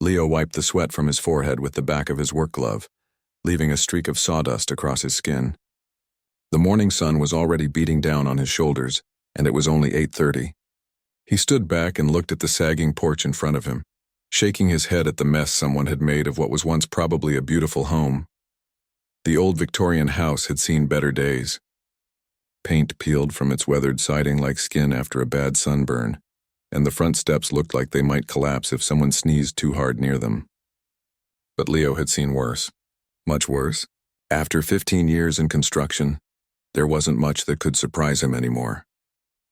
Leo wiped the sweat from his forehead with the back of his work glove, leaving a streak of sawdust across his skin. The morning sun was already beating down on his shoulders, and it was only 8:30. He stood back and looked at the sagging porch in front of him, shaking his head at the mess someone had made of what was once probably a beautiful home. The old Victorian house had seen better days. Paint peeled from its weathered siding like skin after a bad sunburn, and the front steps looked like they might collapse if someone sneezed too hard near them. But Leo had seen worse. Much worse. After 15 years in construction, there wasn't much that could surprise him anymore.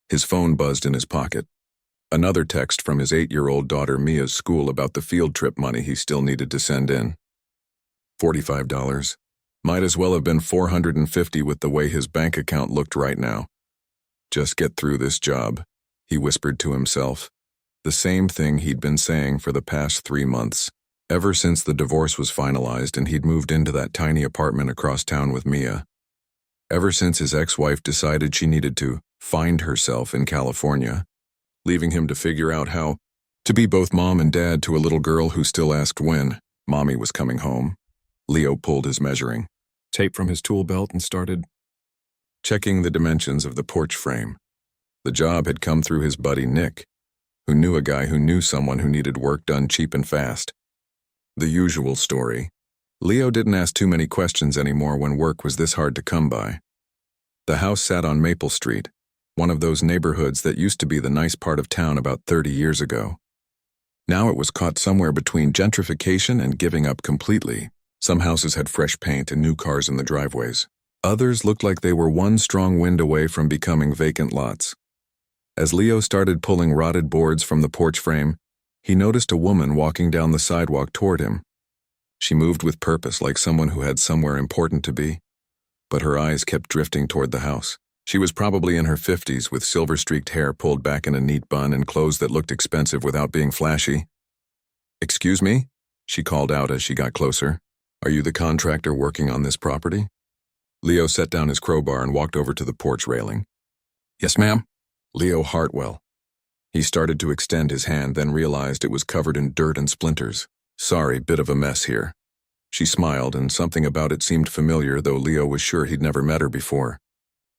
His phone buzzed in his pocket. Another text from his 8-year-old daughter Mia's school about the field trip money he still needed to send in. $45. Might as well have been $450 with the way his bank account looked right now. Just get through this job, he whispered to himself. The same thing he'd been saying for the past 3 months, ever since the divorce was finalized and he'd moved into that tiny apartment across town with Mia. Ever since his ex-wife decided she needed to find herself in California, leaving him to figure out how to be both mom and dad to a little girl who still asked when mommy was coming home. Leo pulled his measuring tape from his tool belt and started checking the dimensions of the porch frame. The job had come through his buddy Nick, who knew a guy who knew someone who needed work done cheap and fast. The usual story. Leo didn't ask too many questions anymore when work was this hard to come by. The house sat on Maple Street, one of those neighborhoods that used to be the nice part of town about 30 years ago. Now it was caught somewhere between gentrification and giving up completely. Some houses had fresh paint and new cars in the driveways. Others looked like they were one strong wind away from becoming vacant lots. As Leo started pulling rotted boards from the porch frame, he noticed a woman walking down the sidewalk toward him. She moved with purpose like someone who had somewhere important to be, but her eyes kept drifting toward the house. She was probably in her 50s with silver-streaked hair pulled back in a neat bun and clothes that looked expensive without being flashy. "Excuse me?" she called out as she got closer. "Are you the contractor working on this property?" Leo set down his crowbar and walked over to the porch railing. "Yes, ma'am." Leo Hartwell. He started to extend his hand, then realized it was covered in dirt and splinters. "Sorry, bit of a mess here." She smiled, and something about it seemed familiar, though Leo was sure he'd never met her before.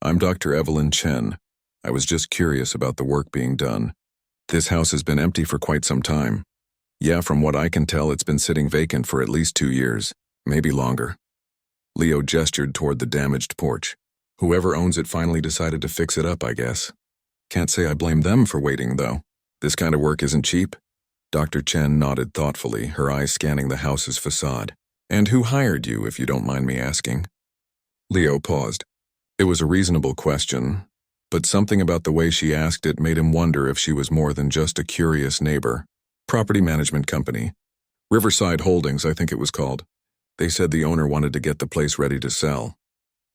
"I'm Dr. Evelyn Chen. I was just curious about the work being done. This house has been empty for quite some time. Yeah, from what I can tell, it's been sitting vacant for at least 2 years, maybe longer." Leo gestured toward the damaged porch. "Whoever owns it finally decided to fix it up, I guess. Can't say I blame them for waiting, though. This kind of work isn't cheap." Dr. Chen nodded thoughtfully, her eyes scanning the house's facade. "And who hired you, if you don't mind me asking?" Leo paused. It was a reasonable question, but something about the way she asked it made him wonder if she was more than just a curious neighbor. "Property management company. Riverside Holdings, I think it was called. They said the owner wanted to get the place ready to sell."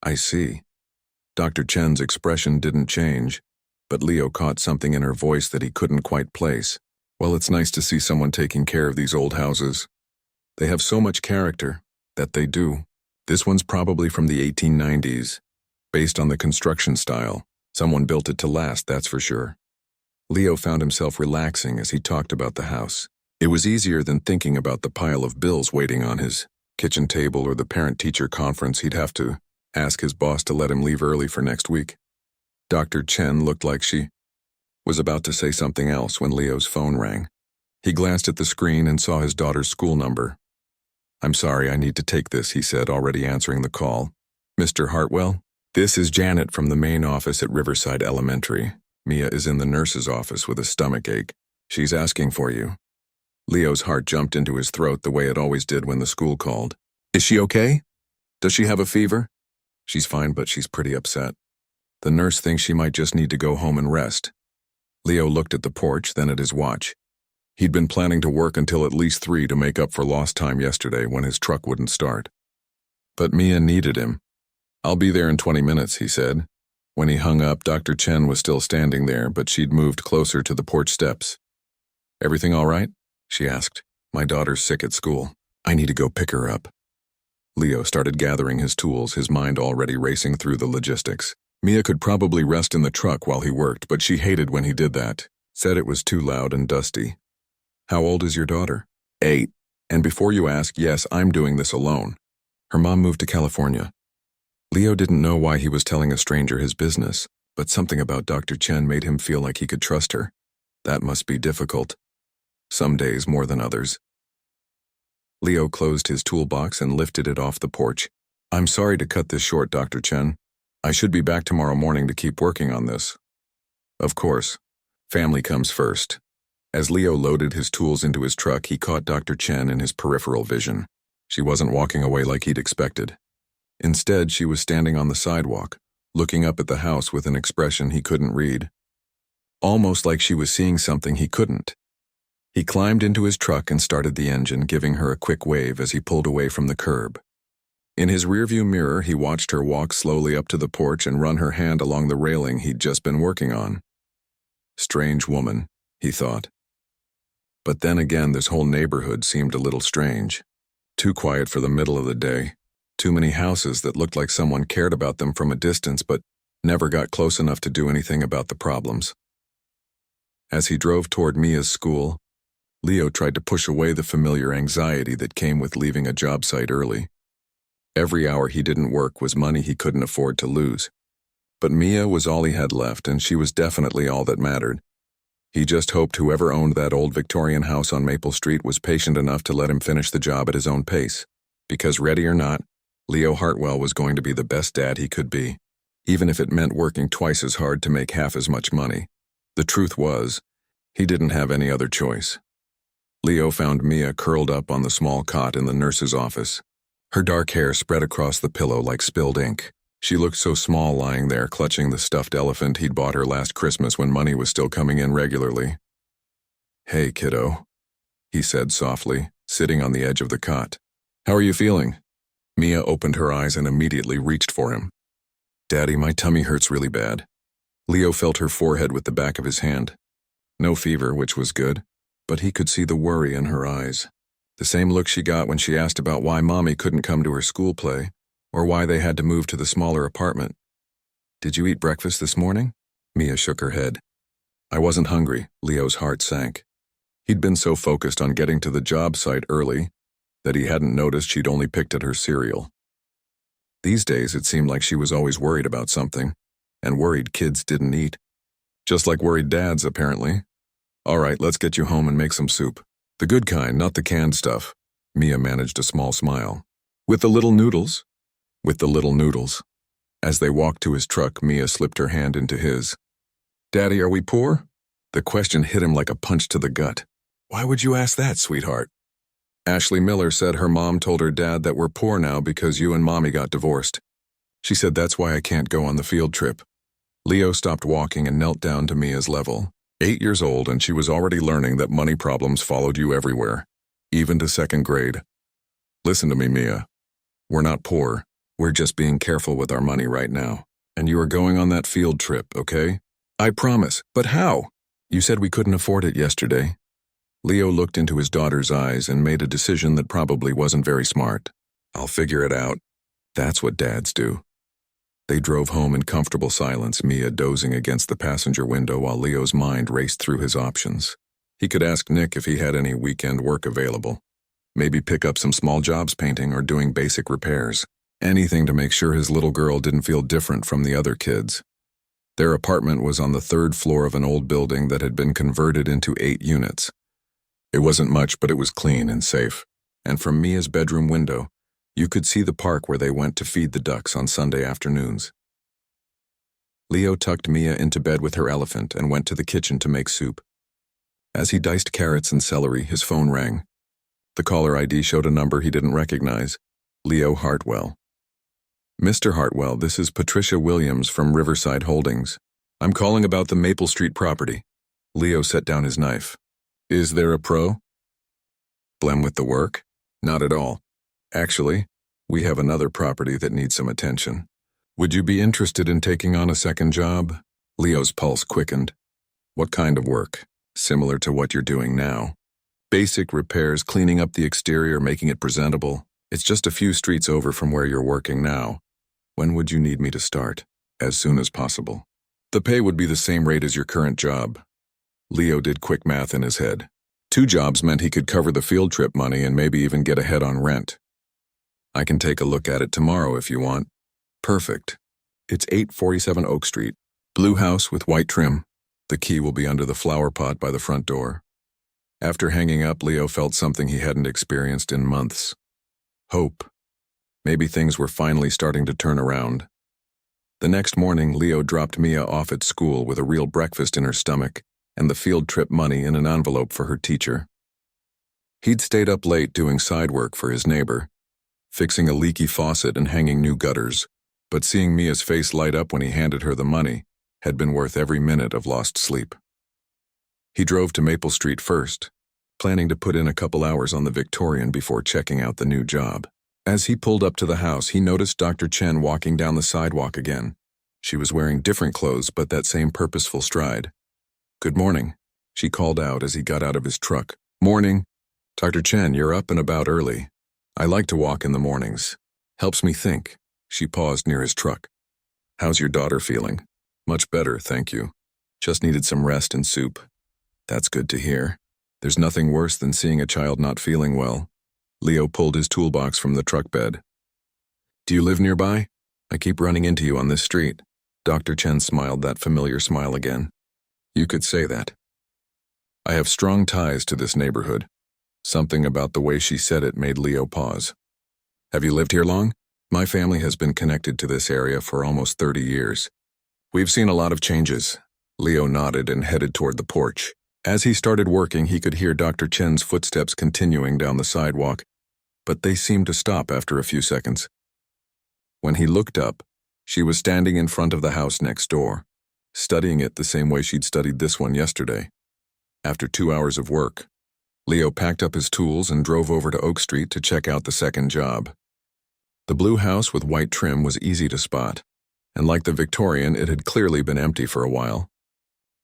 "I see." Dr. Chen's expression didn't change, but Leo caught something in her voice that he couldn't quite place. "Well, it's nice to see someone taking care of these old houses. They have so much character, that they do. This one's probably from the 1890s. Based on the construction style. Someone built it to last, that's for sure." Leo found himself relaxing as he talked about the house. It was easier than thinking about the pile of bills waiting on his kitchen table or the parent-teacher conference he'd have to ask his boss to let him leave early for next week. Dr. Chen looked like she was about to say something else when Leo's phone rang. He glanced at the screen and saw his daughter's school number. "I'm sorry, I need to take this," he said, already answering the call. "Mr. Hartwell? This is Janet from the main office at Riverside Elementary. Mia is in the nurse's office with a stomach ache. She's asking for you." Leo's heart jumped into his throat the way it always did when the school called. "Is she okay? Does she have a fever?" "She's fine, but she's pretty upset. The nurse thinks she might just need to go home and rest." Leo looked at the porch, then at his watch. He'd been planning to work until at least 3 to make up for lost time yesterday when his truck wouldn't start. But Mia needed him. "I'll be there in 20 minutes, he said. When he hung up, Dr. Chen was still standing there, but she'd moved closer to the porch steps. "Everything all right?" she asked. "My daughter's sick at school. I need to go pick her up." Leo started gathering his tools, his mind already racing through the logistics. Mia could probably rest in the truck while he worked, but she hated when he did that. Said it was too loud and dusty. "How old is your daughter?" 8. And before you ask, yes, I'm doing this alone. Her mom moved to California. Leo didn't know why he was telling a stranger his business, but something about Dr. Chen made him feel like he could trust her. That must be difficult. Some days more than others. Leo closed his toolbox and lifted it off the porch. I'm sorry to cut this short, Dr. Chen. I should be back tomorrow morning to keep working on this. Of course. Family comes first. As Leo loaded his tools into his truck, he caught Dr. Chen in his peripheral vision. She wasn't walking away like he'd expected. Instead, she was standing on the sidewalk, looking up at the house with an expression he couldn't read. Almost like she was seeing something he couldn't. He climbed into his truck and started the engine, giving her a quick wave as he pulled away from the curb. In his rearview mirror, he watched her walk slowly up to the porch and run her hand along the railing he'd just been working on. Strange woman, he thought. But then again, this whole neighborhood seemed a little strange. Too quiet for the middle of the day. Too many houses that looked like someone cared about them from a distance but never got close enough to do anything about the problems. As he drove toward Mia's school, Leo tried to push away the familiar anxiety that came with leaving a job site early. Every hour he didn't work was money he couldn't afford to lose. But Mia was all he had left, and she was definitely all that mattered. He just hoped whoever owned that old Victorian house on Maple Street was patient enough to let him finish the job at his own pace. Because ready or not, Leo Hartwell was going to be the best dad he could be, even if it meant working twice as hard to make half as much money. The truth was, he didn't have any other choice. Leo found Mia curled up on the small cot in the nurse's office. Her dark hair spread across the pillow like spilled ink. She looked so small lying there, clutching the stuffed elephant he'd bought her last Christmas when money was still coming in regularly. Hey, kiddo, he said softly, sitting on the edge of the cot. How are you feeling? Mia opened her eyes and immediately reached for him. Daddy, my tummy hurts really bad. Leo felt her forehead with the back of his hand. No fever, which was good, but he could see the worry in her eyes. The same look she got when she asked about why Mommy couldn't come to her school play, or why they had to move to the smaller apartment. Did you eat breakfast this morning? Mia shook her head. I wasn't hungry, Leo's heart sank. He'd been so focused on getting to the job site early that he hadn't noticed she'd only picked at her cereal. These days, it seemed like she was always worried about something, and worried kids didn't eat. Just like worried dads, apparently. All right, let's get you home and make some soup. The good kind, not the canned stuff. Mia managed a small smile. With the little noodles? With the little noodles. As they walked to his truck, Mia slipped her hand into his. Daddy, are we poor? The question hit him like a punch to the gut. Why would you ask that, sweetheart? Ashley Miller said her mom told her dad that we're poor now because you and Mommy got divorced. She said that's why I can't go on the field trip. Leo stopped walking and knelt down to Mia's level. 8 years old, and she was already learning that money problems followed you everywhere, even to second grade. Listen to me, Mia. We're not poor. We're just being careful with our money right now. And you are going on that field trip, okay? I promise. But how? You said we couldn't afford it yesterday. Leo looked into his daughter's eyes and made a decision that probably wasn't very smart. I'll figure it out. That's what dads do. They drove home in comfortable silence, Mia dozing against the passenger window while Leo's mind raced through his options. He could ask Nick if he had any weekend work available. Maybe pick up some small jobs painting or doing basic repairs. Anything to make sure his little girl didn't feel different from the other kids. Their apartment was on the 3rd floor of an old building that had been converted into 8 units. It wasn't much, but it was clean and safe. And from Mia's bedroom window, you could see the park where they went to feed the ducks on Sunday afternoons. Leo tucked Mia into bed with her elephant and went to the kitchen to make soup. As he diced carrots and celery, his phone rang. The caller ID showed a number he didn't recognize. Leo Hartwell. Mr. Hartwell, this is Patricia Williams from Riverside Holdings. I'm calling about the Maple Street property. Leo set down his knife. Is there a pro? Blem with the work? Not at all. Actually, we have another property that needs some attention. Would you be interested in taking on a second job? Leo's pulse quickened. What kind of work? Similar to what you're doing now. Basic repairs, cleaning up the exterior, making it presentable. It's just a few streets over from where you're working now. When would you need me to start? As soon as possible. The pay would be the same rate as your current job. Leo did quick math in his head. 2 jobs meant he could cover the field trip money and maybe even get ahead on rent. I can take a look at it tomorrow if you want. Perfect. It's 847 Oak Street. Blue house with white trim. The key will be under the flower pot by the front door. After hanging up, Leo felt something he hadn't experienced in months. Hope. Maybe things were finally starting to turn around. The next morning, Leo dropped Mia off at school with a real breakfast in her stomach and the field trip money in an envelope for her teacher. He'd stayed up late doing side work for his neighbor, fixing a leaky faucet and hanging new gutters, but seeing Mia's face light up when he handed her the money had been worth every minute of lost sleep. He drove to Maple Street first, planning to put in a couple hours on the Victorian before checking out the new job. As he pulled up to the house, he noticed Dr. Chen walking down the sidewalk again. She was wearing different clothes, but that same purposeful stride. "Good morning," she called out as he got out of his truck. "Morning. Dr. Chen, you're up and about early. I like to walk in the mornings. Helps me think." She paused near his truck. "How's your daughter feeling?" "Much better, thank you. Just needed some rest and soup." "That's good to hear. There's nothing worse than seeing a child not feeling well." Leo pulled his toolbox from the truck bed. "Do you live nearby? I keep running into you on this street." Dr. Chen smiled that familiar smile again. "You could say that." "I have strong ties to this neighborhood." Something about the way she said it made Leo pause. "Have you lived here long?" "My family has been connected to this area for almost 30 years. We've seen a lot of changes." Leo nodded and headed toward the porch. As he started working, he could hear Dr. Chen's footsteps continuing down the sidewalk, but they seemed to stop after a few seconds. When he looked up, she was standing in front of the house next door, studying it the same way she'd studied this one yesterday. After 2 hours of work, Leo packed up his tools and drove over to Oak Street to check out the second job. The blue house with white trim was easy to spot, and like the Victorian, it had clearly been empty for a while.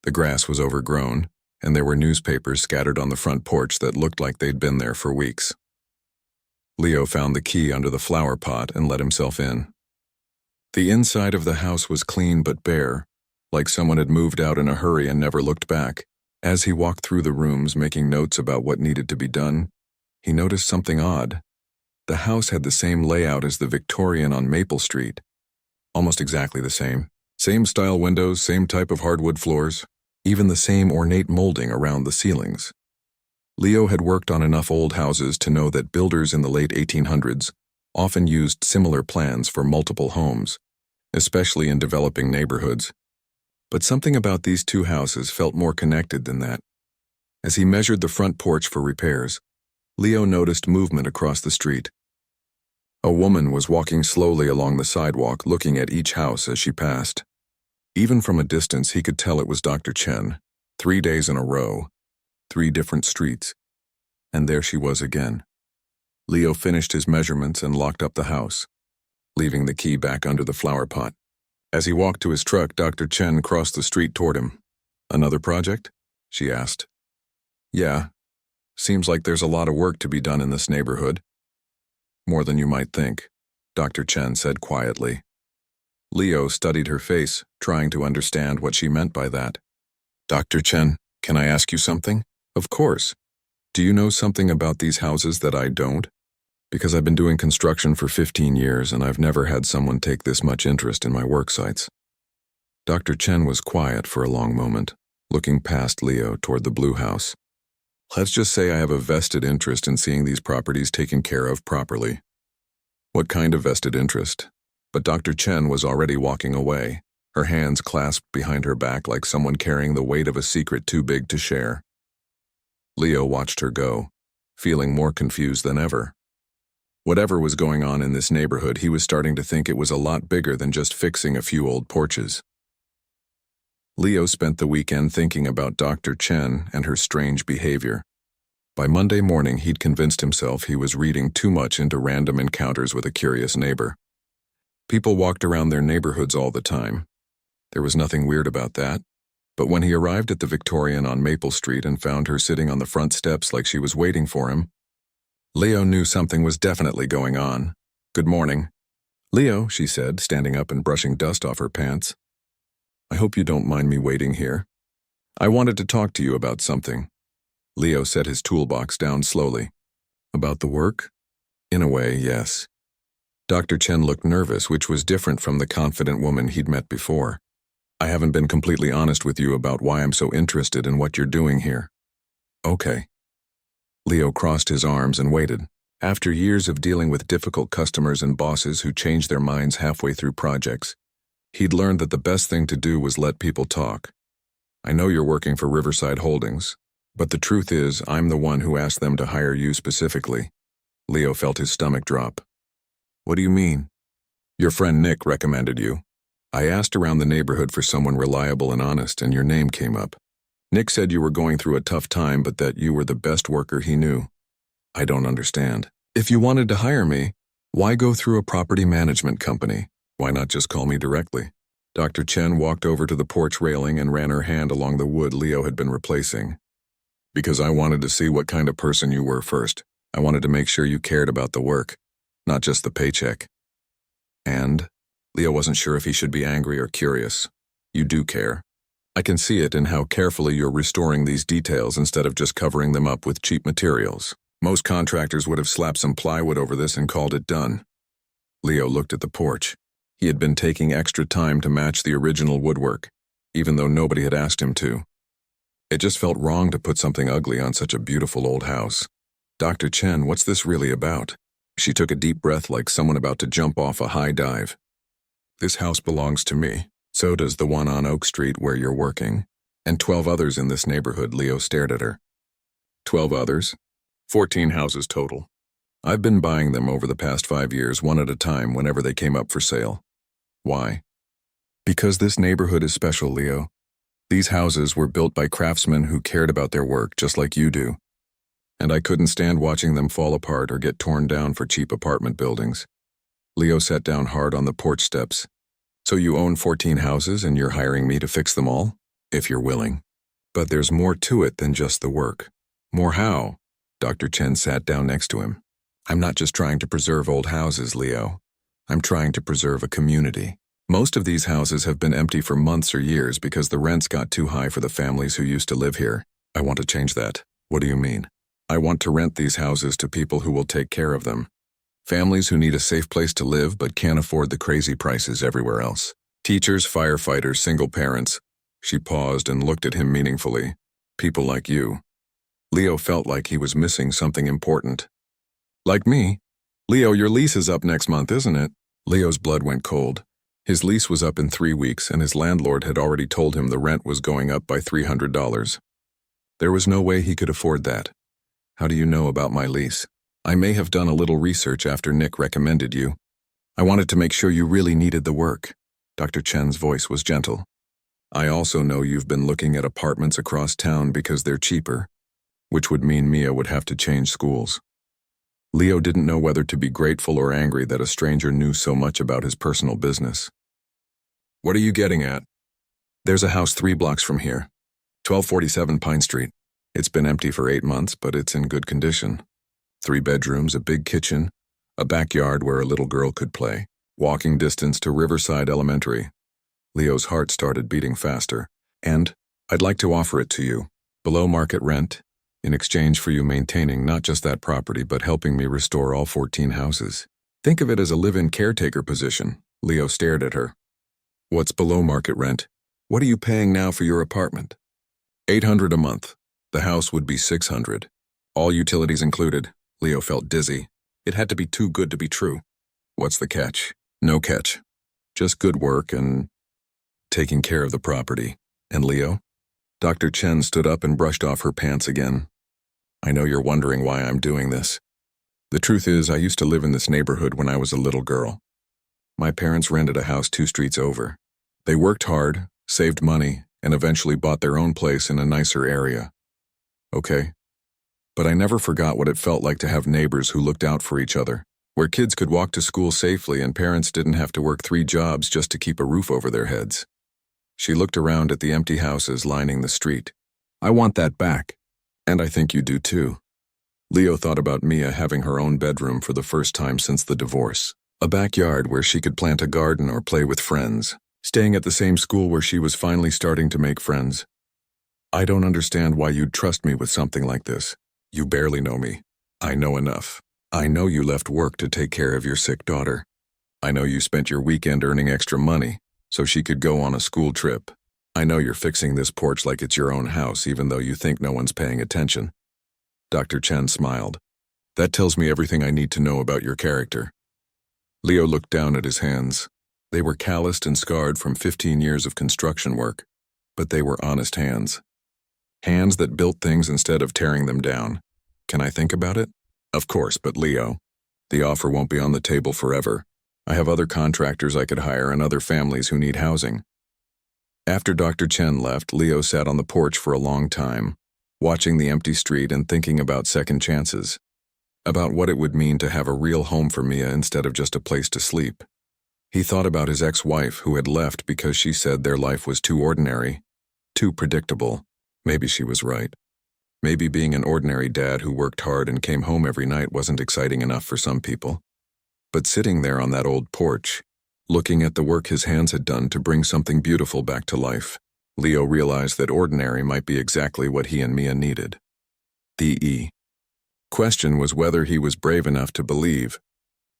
The grass was overgrown, and there were newspapers scattered on the front porch that looked like they'd been there for weeks. Leo found the key under the flower pot and let himself in. The inside of the house was clean but bare, like someone had moved out in a hurry and never looked back. As he walked through the rooms making notes about what needed to be done, he noticed something odd. The house had the same layout as the Victorian on Maple Street. Almost exactly the same. Same style windows, same type of hardwood floors, even the same ornate molding around the ceilings. Leo had worked on enough old houses to know that builders in the late 1800s often used similar plans for multiple homes, especially in developing neighborhoods. But something about these two houses felt more connected than that. As he measured the front porch for repairs, Leo noticed movement across the street. A woman was walking slowly along the sidewalk, looking at each house as she passed. Even from a distance, he could tell it was Dr. Chen. 3 days in a row, 3 different streets. And there she was again. Leo finished his measurements and locked up the house, leaving the key back under the flower pot. As he walked to his truck, Dr. Chen crossed the street toward him. "Another project?" she asked. "Yeah. Seems like there's a lot of work to be done in this neighborhood." "More than you might think," Dr. Chen said quietly. Leo studied her face, trying to understand what she meant by that. "Dr. Chen, can I ask you something?" "Of course. Do you know something about these houses that I don't? Because I've been doing construction for 15 years and I've never had someone take this much interest in my work sites." Dr. Chen was quiet for a long moment, looking past Leo toward the blue house. "Let's just say I have a vested interest in seeing these properties taken care of properly." "What kind of vested interest?" But Dr. Chen was already walking away, her hands clasped behind her back like someone carrying the weight of a secret too big to share. Leo watched her go, feeling more confused than ever. Whatever was going on in this neighborhood, he was starting to think it was a lot bigger than just fixing a few old porches. Leo spent the weekend thinking about Dr. Chen and her strange behavior. By Monday morning, he'd convinced himself he was reading too much into random encounters with a curious neighbor. People walked around their neighborhoods all the time. There was nothing weird about that. But when he arrived at the Victorian on Maple Street and found her sitting on the front steps like she was waiting for him, Leo knew something was definitely going on. "Good morning." "Leo," she said, standing up and brushing dust off her pants. "I hope you don't mind me waiting here. I wanted to talk to you about something." Leo set his toolbox down slowly. About the work? In a way, yes. Dr. Chen looked nervous, which was different from the confident woman he'd met before. I haven't been completely honest with you about why I'm so interested in what you're doing here. Okay. Leo crossed his arms and waited. After years of dealing with difficult customers and bosses who changed their minds halfway through projects, he'd learned that the best thing to do was let people talk. I know you're working for Riverside Holdings, but the truth is I'm the one who asked them to hire you specifically. Leo felt his stomach drop. What do you mean? Your friend Nick recommended you. I asked around the neighborhood for someone reliable and honest, and your name came up. Nick said you were going through a tough time, but that you were the best worker he knew. I don't understand. If you wanted to hire me, why go through a property management company? Why not just call me directly? Dr. Chen walked over to the porch railing and ran her hand along the wood Leo had been replacing. Because I wanted to see what kind of person you were first. I wanted to make sure you cared about the work, not just the paycheck. And? Leo wasn't sure if he should be angry or curious. You do care. I can see it in how carefully you're restoring these details instead of just covering them up with cheap materials. Most contractors would have slapped some plywood over this and called it done. Leo looked at the porch. He had been taking extra time to match the original woodwork, even though nobody had asked him to. It just felt wrong to put something ugly on such a beautiful old house. Dr. Chen, what's this really about? She took a deep breath like someone about to jump off a high dive. This house belongs to me. So does the one on Oak Street where you're working. And 12 others in this neighborhood. Leo stared at her. 12 others? 14 houses total. I've been buying them over the past 5 years, one at a time, whenever they came up for sale. Why? Because this neighborhood is special, Leo. These houses were built by craftsmen who cared about their work, just like you do. And I couldn't stand watching them fall apart or get torn down for cheap apartment buildings. Leo sat down hard on the porch steps. So you own 14 houses and you're hiring me to fix them all? If you're willing. But there's more to it than just the work. More how? Dr. Chen sat down next to him. I'm not just trying to preserve old houses, Leo. I'm trying to preserve a community. Most of these houses have been empty for months or years because the rents got too high for the families who used to live here. I want to change that. What do you mean? I want to rent these houses to people who will take care of them. Families who need a safe place to live but can't afford the crazy prices everywhere else. Teachers, firefighters, single parents. She paused and looked at him meaningfully. People like you. Leo felt like he was missing something important. Like me? Leo, your lease is up next month, isn't it? Leo's blood went cold. His lease was up in 3 weeks and his landlord had already told him the rent was going up by $300. There was no way he could afford that. How do you know about my lease? I may have done a little research after Nick recommended you. I wanted to make sure you really needed the work. Dr. Chen's voice was gentle. I also know you've been looking at apartments across town because they're cheaper, which would mean Mia would have to change schools. Leo didn't know whether to be grateful or angry that a stranger knew so much about his personal business. What are you getting at? There's a house 3 blocks from here, 1247 Pine Street. It's been empty for 8 months, but it's in good condition. 3 bedrooms, a big kitchen, a backyard where a little girl could play, walking distance to Riverside Elementary. Leo's heart started beating faster. And I'd like to offer it to you, below market rent, in exchange for you maintaining not just that property but helping me restore all 14 houses. Think of it as a live-in caretaker position. Leo stared at her. What's below market rent? What are you paying now for your apartment? $800 a month. The house would be $600. All utilities included. Leo felt dizzy. It had to be too good to be true. What's the catch? No catch. Just good work and taking care of the property. And Leo? Dr. Chen stood up and brushed off her pants again. I know you're wondering why I'm doing this. The truth is, I used to live in this neighborhood when I was a little girl. My parents rented a house 2 streets over. They worked hard, saved money, and eventually bought their own place in a nicer area. Okay. But I never forgot what it felt like to have neighbors who looked out for each other, where kids could walk to school safely and parents didn't have to work 3 jobs just to keep a roof over their heads. She looked around at the empty houses lining the street. I want that back. And I think you do too. Leo thought about Mia having her own bedroom for the first time since the divorce. A backyard where she could plant a garden or play with friends. Staying at the same school where she was finally starting to make friends. I don't understand why you'd trust me with something like this. You barely know me. I know enough. I know you left work to take care of your sick daughter. I know you spent your weekend earning extra money so she could go on a school trip. I know you're fixing this porch like it's your own house even though you think no one's paying attention. Dr. Chen smiled. That tells me everything I need to know about your character. Leo looked down at his hands. They were calloused and scarred from 15 years of construction work, but they were honest hands. Hands that built things instead of tearing them down. Can I think about it? Of course, but Leo, the offer won't be on the table forever. I have other contractors I could hire and other families who need housing. After Dr. Chen left, Leo sat on the porch for a long time, watching the empty street and thinking about second chances. About what it would mean to have a real home for Mia instead of just a place to sleep. He thought about his ex-wife who had left because she said their life was too ordinary, too predictable. Maybe she was right. Maybe being an ordinary dad who worked hard and came home every night wasn't exciting enough for some people. But sitting there on that old porch, looking at the work his hands had done to bring something beautiful back to life, Leo realized that ordinary might be exactly what he and Mia needed. The question was whether he was brave enough to believe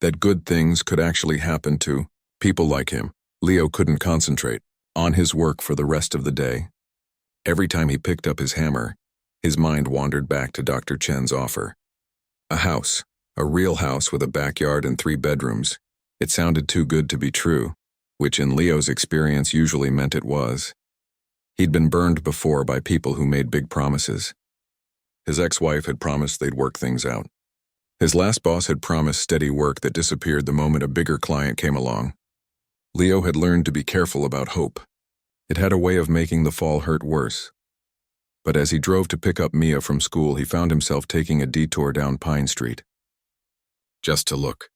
that good things could actually happen to people like him. Leo couldn't concentrate on his work for the rest of the day. Every time he picked up his hammer, his mind wandered back to Dr. Chen's offer. A house, a real house with a backyard and 3 bedrooms. It sounded too good to be true, which in Leo's experience usually meant it was. He'd been burned before by people who made big promises. His ex-wife had promised they'd work things out. His last boss had promised steady work that disappeared the moment a bigger client came along. Leo had learned to be careful about hope. It had a way of making the fall hurt worse. But as he drove to pick up Mia from school, he found himself taking a detour down Pine Street. Just to look.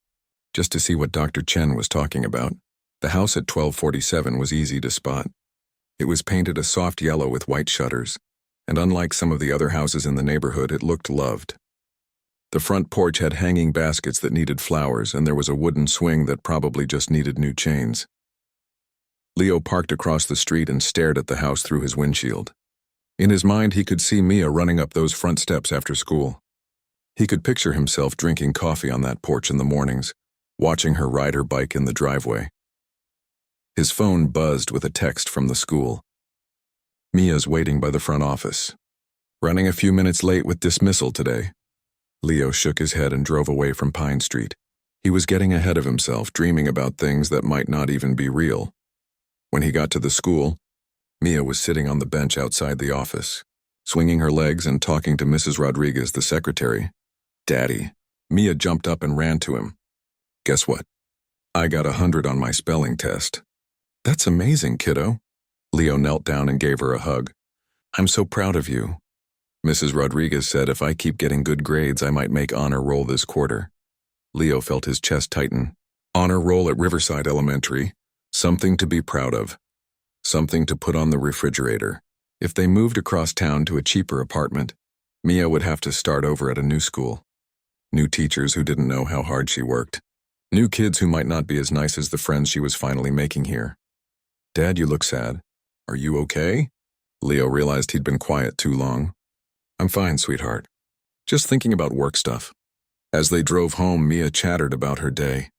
Just to see what Dr. Chen was talking about. The house at 1247 was easy to spot. It was painted a soft yellow with white shutters, and unlike some of the other houses in the neighborhood, it looked loved. The front porch had hanging baskets that needed flowers, and there was a wooden swing that probably just needed new chains. Leo parked across the street and stared at the house through his windshield. In his mind, he could see Mia running up those front steps after school. He could picture himself drinking coffee on that porch in the mornings, watching her ride her bike in the driveway. His phone buzzed with a text from the school. Mia's waiting by the front office. Running a few minutes late with dismissal today. Leo shook his head and drove away from Pine Street. He was getting ahead of himself, dreaming about things that might not even be real. When he got to the school, Mia was sitting on the bench outside the office, swinging her legs and talking to Mrs. Rodriguez, the secretary. Daddy. Mia jumped up and ran to him. Guess what? I got 100 on my spelling test. That's amazing, kiddo. Leo knelt down and gave her a hug. I'm so proud of you. Mrs. Rodriguez said if I keep getting good grades, I might make honor roll this quarter. Leo felt his chest tighten. Honor roll at Riverside Elementary. Something to be proud of. Something to put on the refrigerator. If they moved across town to a cheaper apartment, Mia would have to start over at a new school. New teachers who didn't know how hard she worked. New kids who might not be as nice as the friends she was finally making here. Dad, you look sad. Are you okay? Leo realized he'd been quiet too long. I'm fine, sweetheart. Just thinking about work stuff. As they drove home, Mia chattered about her day.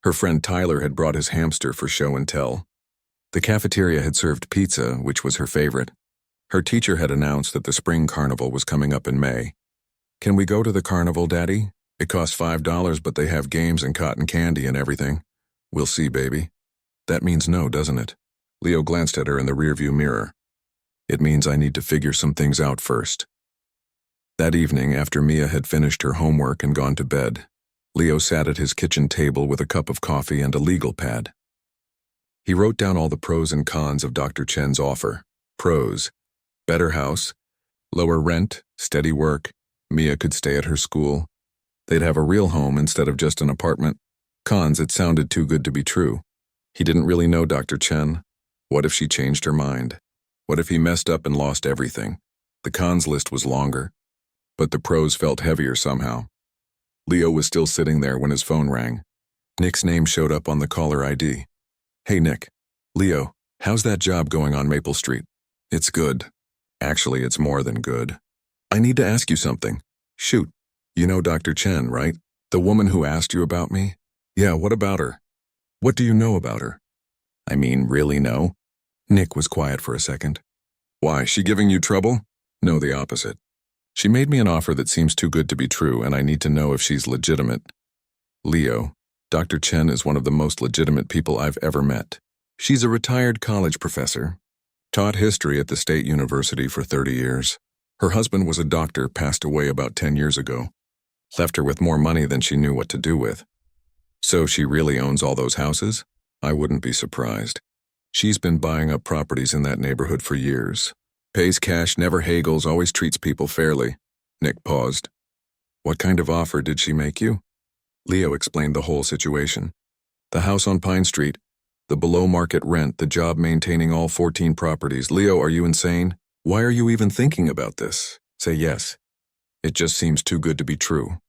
Her friend Tyler had brought his hamster for show and tell. The cafeteria had served pizza, which was her favorite. Her teacher had announced that the spring carnival was coming up in May. Can we go to the carnival, Daddy? It costs $5, but they have games and cotton candy and everything. We'll see, baby. That means no, doesn't it? Leo glanced at her in the rearview mirror. It means I need to figure some things out first. That evening, after Mia had finished her homework and gone to bed, Leo sat at his kitchen table with a cup of coffee and a legal pad. He wrote down all the pros and cons of Dr. Chen's offer. Pros: better house, lower rent, steady work, Mia could stay at her school. They'd have a real home instead of just an apartment. Cons: it sounded too good to be true. He didn't really know Dr. Chen. What if she changed her mind? What if he messed up and lost everything? The cons list was longer, but the pros felt heavier somehow. Leo was still sitting there when his phone rang. Nick's name showed up on the caller ID. Hey, Nick. Leo, how's that job going on Maple Street? It's good. Actually, it's more than good. I need to ask you something. Shoot. You know Dr. Chen, right? The woman who asked you about me? Yeah, what about her? What do you know about her? I mean, really know? Nick was quiet for a second. Why, she giving you trouble? No, the opposite. She made me an offer that seems too good to be true, and I need to know if she's legitimate. Leo, Dr. Chen is one of the most legitimate people I've ever met. She's a retired college professor. Taught history at the State University for 30 years. Her husband was a doctor, passed away about 10 years ago. Left her with more money than she knew what to do with. So she really owns all those houses? I wouldn't be surprised. She's been buying up properties in that neighborhood for years. Pays cash, never hagles, always treats people fairly. Nick paused. What kind of offer did she make you? Leo explained the whole situation. The house on Pine Street, the below-market rent, the job maintaining all 14 properties. Leo, are you insane? Why are you even thinking about this? Say yes. It just seems too good to be true.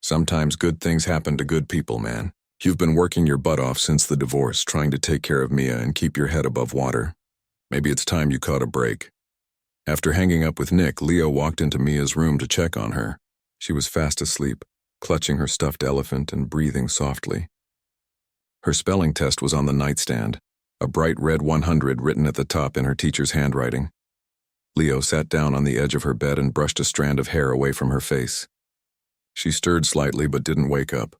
Sometimes good things happen to good people, man. You've been working your butt off since the divorce, trying to take care of Mia and keep your head above water. Maybe it's time you caught a break. After hanging up with Nick, Leo walked into Mia's room to check on her. She was fast asleep, clutching her stuffed elephant and breathing softly. Her spelling test was on the nightstand, a bright red 100 written at the top in her teacher's handwriting. Leo sat down on the edge of her bed and brushed a strand of hair away from her face. She stirred slightly but didn't wake up.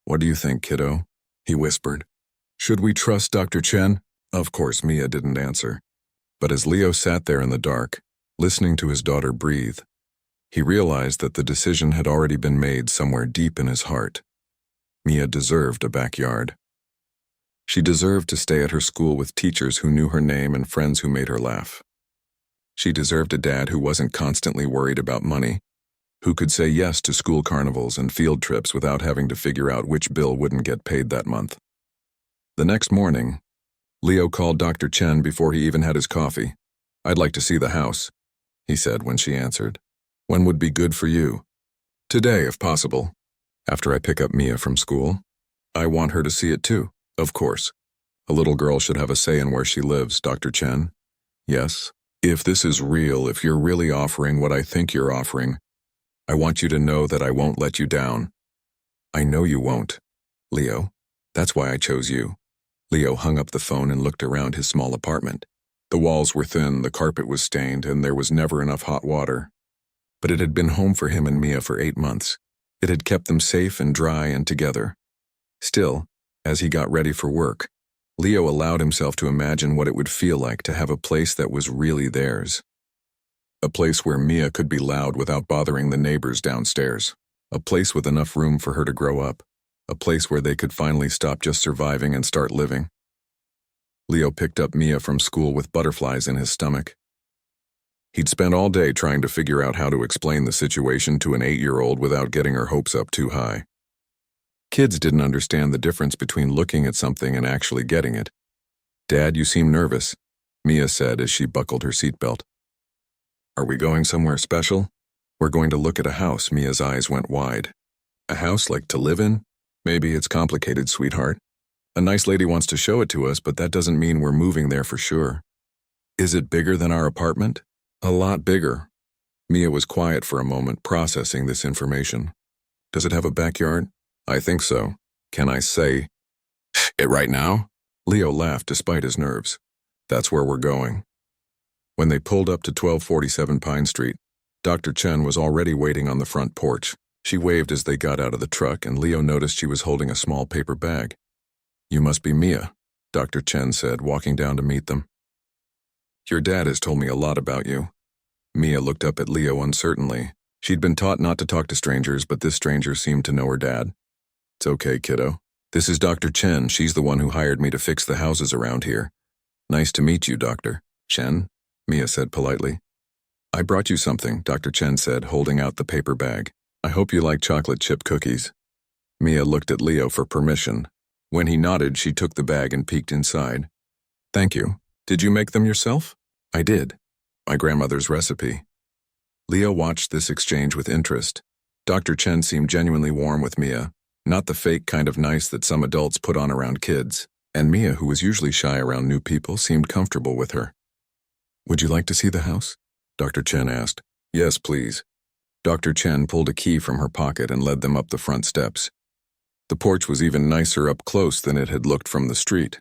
What do you think, kiddo? He whispered. Should we trust Dr. Chen? Of course, Mia didn't answer. But as Leo sat there in the dark, listening to his daughter breathe, he realized that the decision had already been made somewhere deep in his heart. Mia deserved a backyard. She deserved to stay at her school with teachers who knew her name and friends who made her laugh. She deserved a dad who wasn't constantly worried about money, who could say yes to school carnivals and field trips without having to figure out which bill wouldn't get paid that month. The next morning, Leo called Dr. Chen before he even had his coffee. I'd like to see the house, he said when she answered. When would be good for you? Today, if possible. After I pick up Mia from school. I want her to see it too, of course. A little girl should have a say in where she lives, Dr. Chen. Yes, if this is real, if you're really offering what I think you're offering, I want you to know that I won't let you down. I know you won't, Leo. That's why I chose you. Leo hung up the phone and looked around his small apartment. The walls were thin, the carpet was stained, and there was never enough hot water. But it had been home for him and Mia for 8 months. It had kept them safe and dry and together. Still, as he got ready for work, Leo allowed himself to imagine what it would feel like to have a place that was really theirs. A place where Mia could be loud without bothering the neighbors downstairs. A place with enough room for her to grow up. A place where they could finally stop just surviving and start living. Leo picked up Mia from school with butterflies in his stomach. He'd spent all day trying to figure out how to explain the situation to an 8-year-old without getting her hopes up too high. Kids didn't understand the difference between looking at something and actually getting it. Dad, you seem nervous, Mia said as she buckled her seatbelt. Are we going somewhere special? We're going to look at a house. Mia's eyes went wide. A house like to live in? Maybe it's complicated, sweetheart. A nice lady wants to show it to us, but that doesn't mean we're moving there for sure. Is it bigger than our apartment? A lot bigger. Mia was quiet for a moment, processing this information. Does it have a backyard? I think so. Can I say it right now? Leo laughed despite his nerves. That's where we're going. When they pulled up to 1247 Pine Street, Dr. Chen was already waiting on the front porch. She waved as they got out of the truck, and Leo noticed she was holding a small paper bag. You must be Mia, Dr. Chen said, walking down to meet them. Your dad has told me a lot about you. Mia looked up at Leo uncertainly. She'd been taught not to talk to strangers, but this stranger seemed to know her dad. It's okay, kiddo. This is Dr. Chen. She's the one who hired me to fix the houses around here. Nice to meet you, Dr. Chen, Mia said politely. I brought you something, Dr. Chen said, holding out the paper bag. I hope you like chocolate chip cookies. Mia looked at Leo for permission. When he nodded, she took the bag and peeked inside. Thank you. Did you make them yourself? I did. My grandmother's recipe. Leo watched this exchange with interest. Dr. Chen seemed genuinely warm with Mia, not the fake kind of nice that some adults put on around kids, and Mia, who was usually shy around new people, seemed comfortable with her. Would you like to see the house? Dr. Chen asked. Yes, please. Dr. Chen pulled a key from her pocket and led them up the front steps. The porch was even nicer up close than it had looked from the street.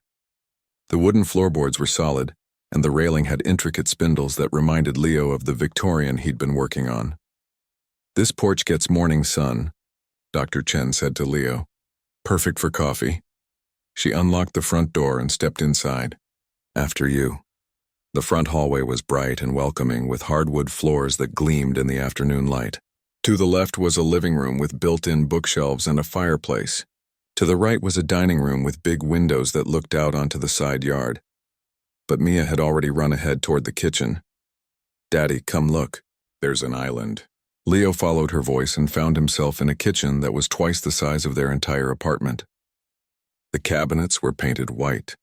The wooden floorboards were solid, and the railing had intricate spindles that reminded Leo of the Victorian he'd been working on. This porch gets morning sun, Dr. Chen said to Leo. Perfect for coffee. She unlocked the front door and stepped inside. After you. The front hallway was bright and welcoming, with hardwood floors that gleamed in the afternoon light. To the left was a living room with built-in bookshelves and a fireplace. To the right was a dining room with big windows that looked out onto the side yard. But Mia had already run ahead toward the kitchen. Daddy, come look. There's an island. Leo followed her voice and found himself in a kitchen that was twice the size of their entire apartment. The cabinets were painted white.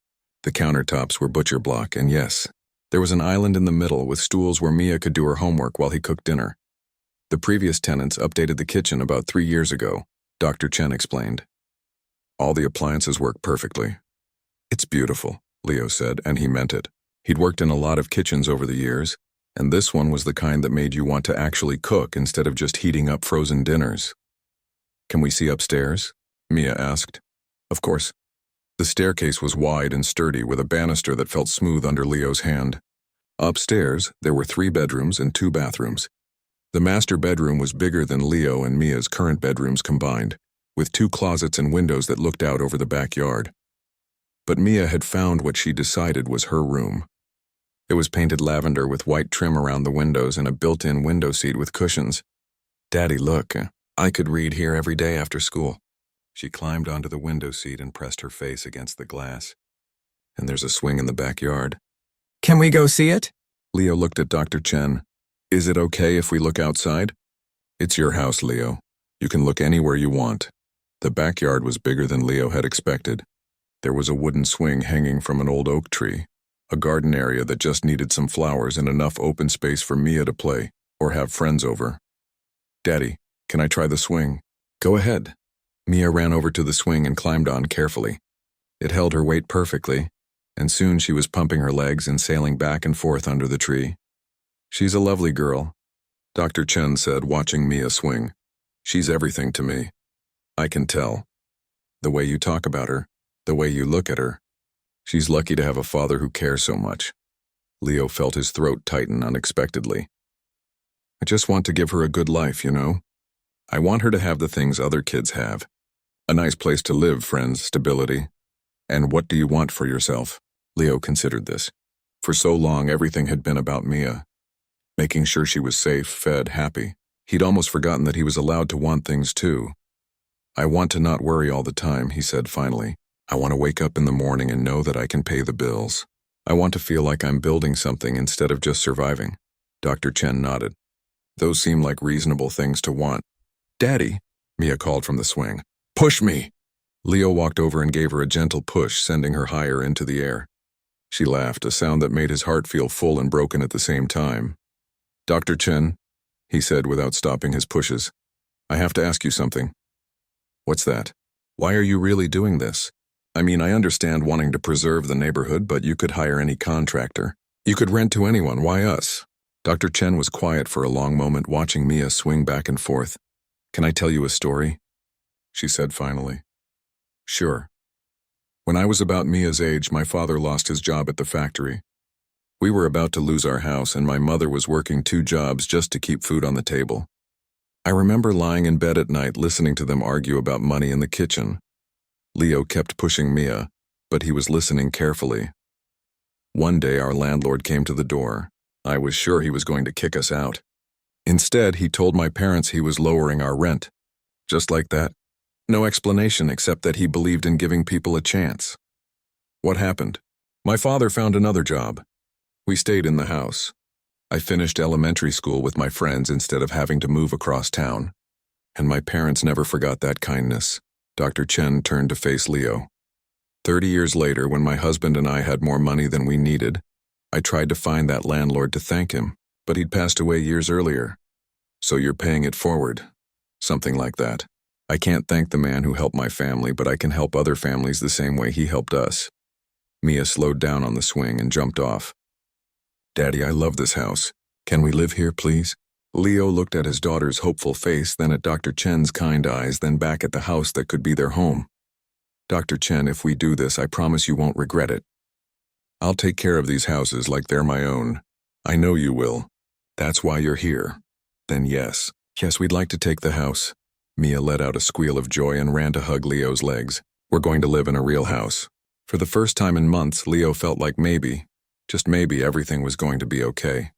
The countertops were butcher block, and yes, there was an island in the middle with stools where Mia could do her homework while he cooked dinner. The previous tenants updated the kitchen about 3 years ago, Dr. Chen explained. All the appliances work perfectly. It's beautiful, Leo said, and he meant it. He'd worked in a lot of kitchens over the years, and this one was the kind that made you want to actually cook instead of just heating up frozen dinners. Can we see upstairs? Mia asked. Of course. The staircase was wide and sturdy with a banister that felt smooth under Leo's hand. Upstairs, there were 3 bedrooms and 2 bathrooms. The master bedroom was bigger than Leo and Mia's current bedrooms combined, with 2 closets and windows that looked out over the backyard. But Mia had found what she decided was her room. It was painted lavender with white trim around the windows and a built-in window seat with cushions. Daddy, look, I could read here every day after school. She climbed onto the window seat and pressed her face against the glass. And there's a swing in the backyard. Can we go see it? Leo looked at Dr. Chen. Is it okay if we look outside? It's your house, Leo. You can look anywhere you want. The backyard was bigger than Leo had expected. There was a wooden swing hanging from an old oak tree, a garden area that just needed some flowers and enough open space for Mia to play or have friends over. Daddy, can I try the swing? Go ahead. Mia ran over to the swing and climbed on carefully. It held her weight perfectly, and soon she was pumping her legs and sailing back and forth under the tree. She's a lovely girl, Dr. Chen said, watching Mia swing. She's everything to me. I can tell. The way you talk about her, the way you look at her. She's lucky to have a father who cares so much. Leo felt his throat tighten unexpectedly. I just want to give her a good life, you know? I want her to have the things other kids have. A nice place to live, friends, stability. And what do you want for yourself? Leo considered this. For so long, everything had been about Mia. Making sure she was safe, fed, happy. He'd almost forgotten that he was allowed to want things too. I want to not worry all the time, he said finally. I want to wake up in the morning and know that I can pay the bills. I want to feel like I'm building something instead of just surviving. Dr. Chen nodded. Those seem like reasonable things to want. Daddy, Mia called from the swing. Push me! Leo walked over and gave her a gentle push, sending her higher into the air. She laughed, a sound that made his heart feel full and broken at the same time. Dr. Chen, he said without stopping his pushes, I have to ask you something. What's that? Why are you really doing this? I mean, I understand wanting to preserve the neighborhood, but you could hire any contractor. You could rent to anyone, why us? Dr. Chen was quiet for a long moment, watching Mia swing back and forth. Can I tell you a story? She said finally. Sure. When I was about Mia's age, my father lost his job at the factory. We were about to lose our house, and my mother was working 2 jobs just to keep food on the table. I remember lying in bed at night listening to them argue about money in the kitchen. Leo kept pushing Mia, but he was listening carefully. One day our landlord came to the door. I was sure he was going to kick us out. Instead, he told my parents he was lowering our rent. Just like that. No explanation except that he believed in giving people a chance. What happened? My father found another job. We stayed in the house. I finished elementary school with my friends instead of having to move across town. And my parents never forgot that kindness. Dr. Chen turned to face Leo. 30 years later, when my husband and I had more money than we needed, I tried to find that landlord to thank him, but he'd passed away years earlier. So you're paying it forward. Something like that. I can't thank the man who helped my family, but I can help other families the same way he helped us. Mia slowed down on the swing and jumped off. Daddy, I love this house. Can we live here, please? Leo looked at his daughter's hopeful face, then at Dr. Chen's kind eyes, then back at the house that could be their home. Dr. Chen, if we do this, I promise you won't regret it. I'll take care of these houses like they're my own. I know you will. That's why you're here. Then yes. Yes, we'd like to take the house. Mia let out a squeal of joy and ran to hug Leo's legs. We're going to live in a real house. For the first time in months, Leo felt like maybe, just maybe, everything was going to be okay.